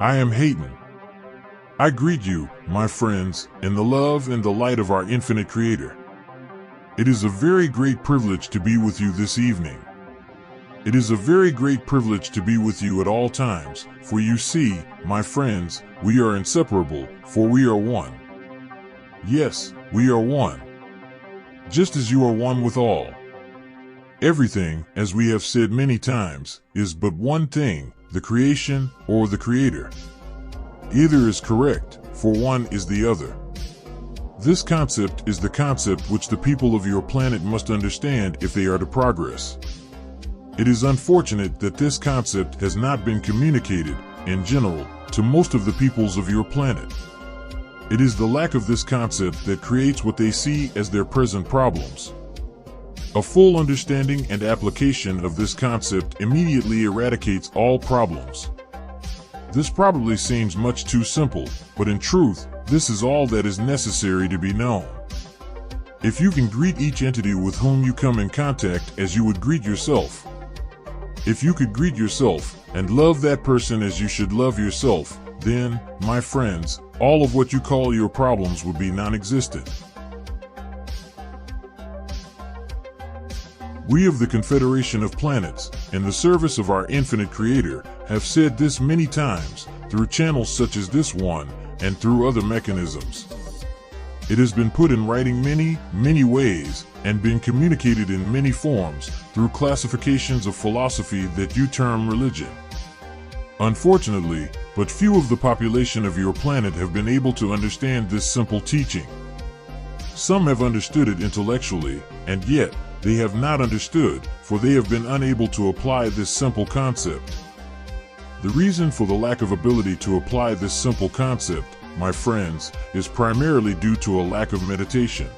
I am Hayden. I greet you, my friends, in the love and the light of our infinite Creator. It is a very great privilege to be with you this evening. It is a very great privilege to be with you at all times, for you see, my friends, we are inseparable, for we are one. Yes, we are one. Just as you are one with all. Everything, as we have said many times, is but one thing, the creation or the Creator. Either is correct, for one is the other. This concept is the concept which the people of your planet must understand if they are to progress. It is unfortunate that this concept has not been communicated, in general, to most of the peoples of your planet. It is the lack of this concept that creates what they see as their present problems. A full understanding and application of this concept immediately eradicates all problems. This probably seems much too simple, but in truth, this is all that is necessary to be known. If you can greet each entity with whom you come in contact as you would greet yourself, if you could greet yourself and love that person as you should love yourself, then, my friends, all of what you call your problems would be non-existent. We of the Confederation of Planets, in the service of our infinite Creator, have said this many times, through channels such as this one, and through other mechanisms. It has been put in writing many ways, and been communicated in many forms, through classifications of philosophy that you term religion. Unfortunately, but few of the population of your planet have been able to understand this simple teaching. Some have understood it intellectually, and yet, they have not understood, for they have been unable to apply this simple concept. The reason for the lack of ability to apply this simple concept, my friends, is primarily due to a lack of meditation.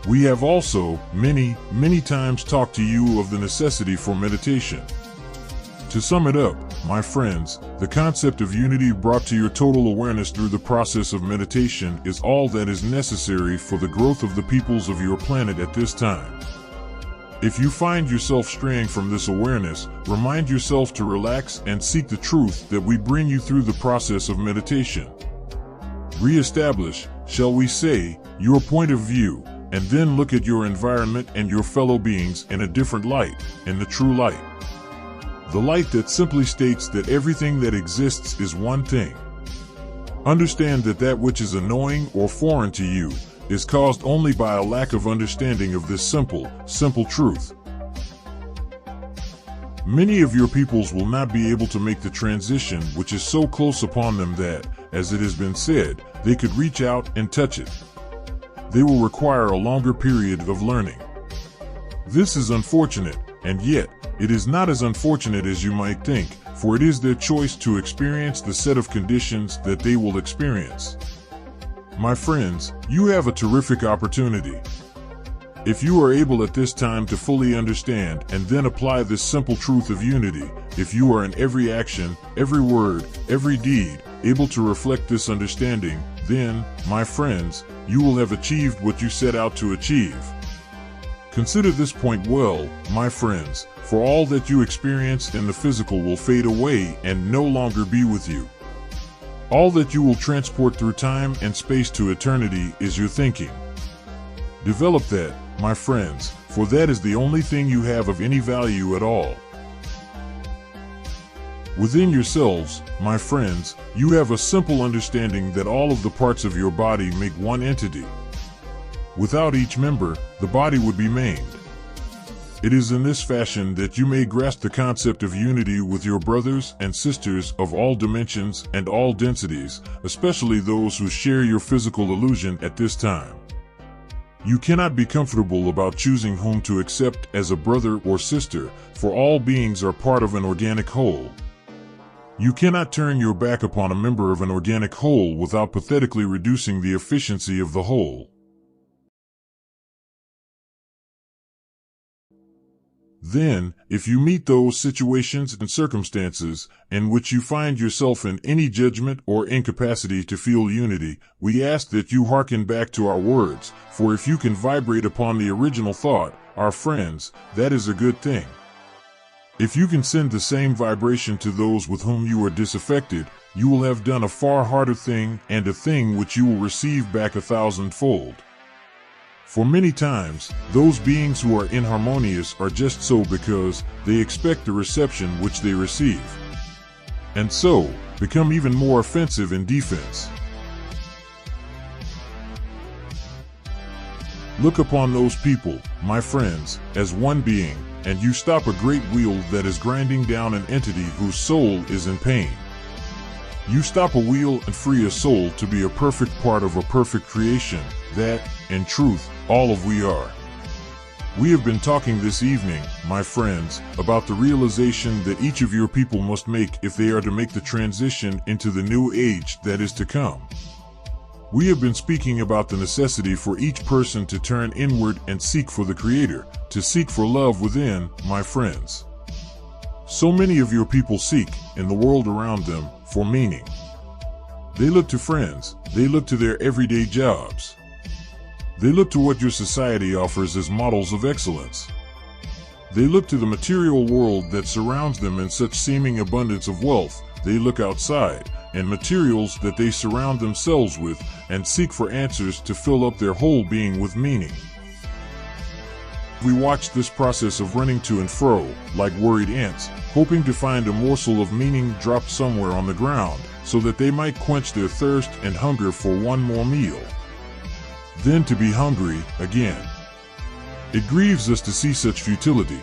We have also, many times talked to you of the necessity for meditation. To sum it up, my friends, the concept of unity brought to your total awareness through the process of meditation is all that is necessary for the growth of the peoples of your planet at this time. If you find yourself straying from this awareness, remind yourself to relax and seek the truth that we bring you through the process of meditation. Re-establish, shall we say, your point of view, and then look at your environment and your fellow beings in a different light, in the true light. The light that simply states that everything that exists is one thing. Understand that that which is annoying or foreign to you is caused only by a lack of understanding of this simple truth. Many of your peoples will not be able to make the transition which is so close upon them that, as it has been said, they could reach out and touch it. They will require a longer period of learning. This is unfortunate, and yet, it is not as unfortunate as you might think, for it is their choice to experience the set of conditions that they will experience. My friends, you have a terrific opportunity. If you are able at this time to fully understand and then apply this simple truth of unity, if you are in every action, every word, every deed, able to reflect this understanding, then, my friends, you will have achieved what you set out to achieve. Consider this point well, my friends, for all that you experience in the physical will fade away and no longer be with you. All that you will transport through time and space to eternity is your thinking. Develop that, my friends, for that is the only thing you have of any value at all. Within yourselves, my friends, you have a simple understanding that all of the parts of your body make one entity. Without each member, the body would be maimed. It is in this fashion that you may grasp the concept of unity with your brothers and sisters of all dimensions and all densities, especially those who share your physical illusion at this time. You cannot be comfortable about choosing whom to accept as a brother or sister, for all beings are part of an organic whole. You cannot turn your back upon a member of an organic whole without pathetically reducing the efficiency of the whole. Then, if you meet those situations and circumstances in which you find yourself in any judgment or incapacity to feel unity, we ask that you hearken back to our words, for if you can vibrate upon the original thought, our friends, that is a good thing. If you can send the same vibration to those with whom you are disaffected, you will have done a far harder thing, and a thing which you will receive back 1,000-fold. For many times, those beings who are inharmonious are just so because they expect the reception which they receive, and so become even more offensive in defense. Look upon those people, my friends, as one being, and you stop a great wheel that is grinding down an entity whose soul is in pain. You stop a wheel and free a soul to be a perfect part of a perfect creation that, in truth, all of we are. We have been talking this evening, my friends, about the realization that each of your people must make if they are to make the transition into the new age that is to come. We have been speaking about the necessity for each person to turn inward and seek for the Creator, to seek for love within, my friends. So many of your people seek, in the world around them, for meaning. They look to friends, they look to their everyday jobs. They look to what your society offers as models of excellence. They look to the material world that surrounds them in such seeming abundance of wealth. They look outside, and materials that they surround themselves with, and seek for answers to fill up their whole being with meaning. We watch this process of running to and fro, like worried ants, hoping to find a morsel of meaning dropped somewhere on the ground, so that they might quench their thirst and hunger for one more meal. Then to be hungry again. It grieves us to see such futility.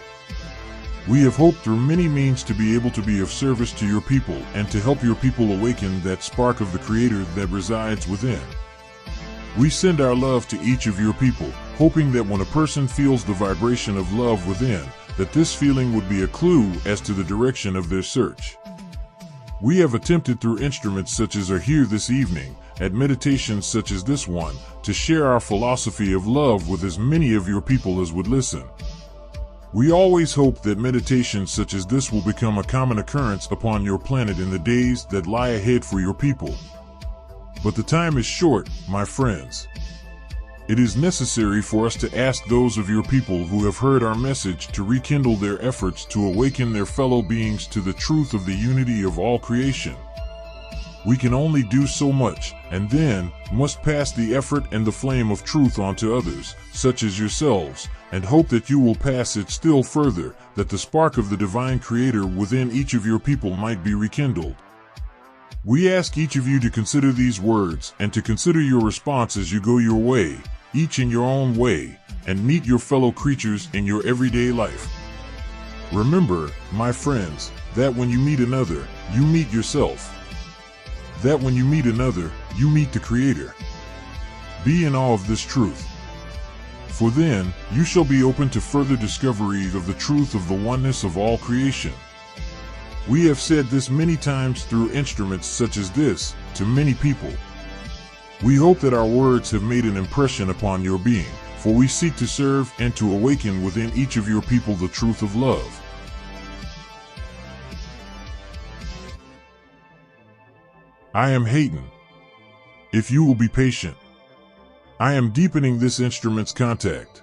We have hoped through many means to be able to be of service to your people and to help your people awaken that spark of the Creator that resides within. We send our love to each of your people, hoping that when a person feels the vibration of love within, that this feeling would be a clue as to the direction of their search. We have attempted through instruments such as are here this evening, at meditations such as this one, to share our philosophy of love with as many of your people as would listen. We always hope that meditations such as this will become a common occurrence upon your planet in the days that lie ahead for your people. But the time is short, my friends. It is necessary for us to ask those of your people who have heard our message to rekindle their efforts to awaken their fellow beings to the truth of the unity of all creation. We can only do so much, and then must pass the effort and the flame of truth on to others, such as yourselves, and hope that you will pass it still further, that the spark of the divine Creator within each of your people might be rekindled. We ask each of you to consider these words and to consider your response as you go your way, each in your own way, and meet your fellow creatures in your everyday life. Remember, my friends, that when you meet another, you meet yourself. That when you meet another, you meet the Creator. Be in awe of this truth. For then, you shall be open to further discovery of the truth of the oneness of all creation. We have said this many times through instruments such as this, to many people. We hope that our words have made an impression upon your being, for we seek to serve and to awaken within each of your people the truth of love. I am Hayton. If you will be patient, I am deepening this instrument's contact.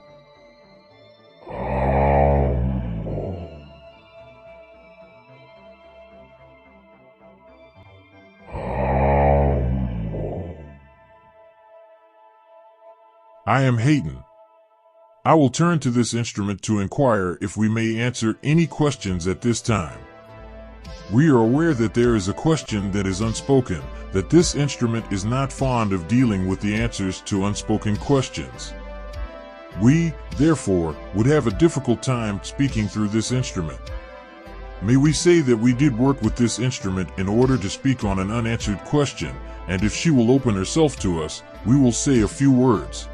I am Hayton. I will turn to this instrument to inquire if we may answer any questions at this time. We are aware that there is a question that is unspoken, that this instrument is not fond of dealing with the answers to unspoken questions. We, therefore, would have a difficult time speaking through this instrument. May we say that we did work with this instrument in order to speak on an unanswered question, and if she will open herself to us, we will say a few words.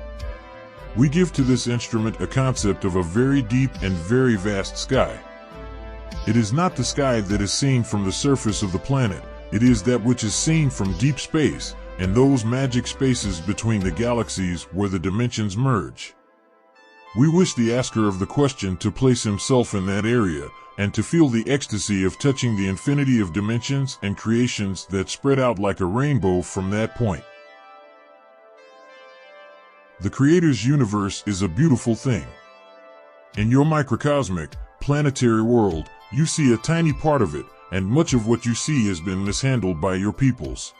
We give to this instrument a concept of a very deep and very vast sky. It is not the sky that is seen from the surface of the planet, it is that which is seen from deep space, and those magic spaces between the galaxies where the dimensions merge. We wish the asker of the question to place himself in that area, and to feel the ecstasy of touching the infinity of dimensions and creations that spread out like a rainbow from that point. The Creator's universe is a beautiful thing. In your microcosmic, planetary world, you see a tiny part of it, and much of what you see has been mishandled by your peoples.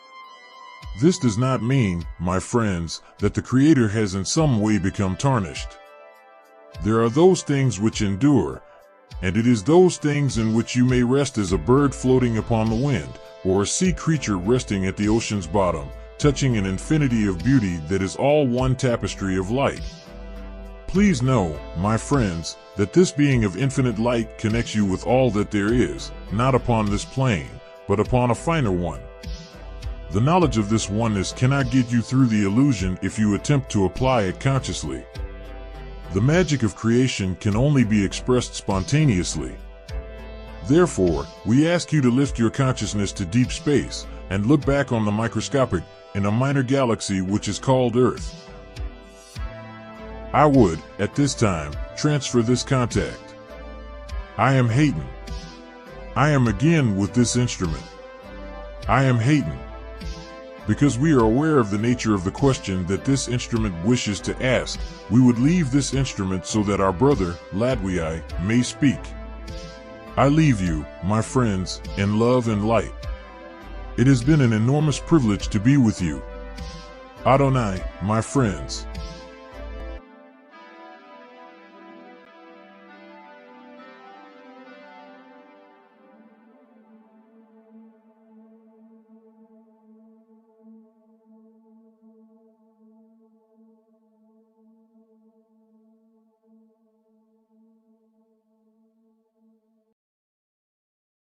This does not mean, my friends, that the Creator has in some way become tarnished. There are those things which endure, and it is those things in which you may rest as a bird floating upon the wind, or a sea creature resting at the ocean's bottom, touching an infinity of beauty that is all one tapestry of light. Please know, my friends, that this being of infinite light connects you with all that there is, not upon this plane, but upon a finer one. The knowledge of this oneness cannot get you through the illusion if you attempt to apply it consciously. The magic of creation can only be expressed spontaneously. Therefore, we ask you to lift your consciousness to deep space and look back on the microscopic in a minor galaxy which is called Earth. I would, at this time, transfer this contact. I am Hayton. I am again with this instrument. I am Hayton. Because we are aware of the nature of the question that this instrument wishes to ask, we would leave this instrument so that our brother, Ladwii, may speak. I leave you, my friends, in love and light. It has been an enormous privilege to be with you. Adonai, my friends.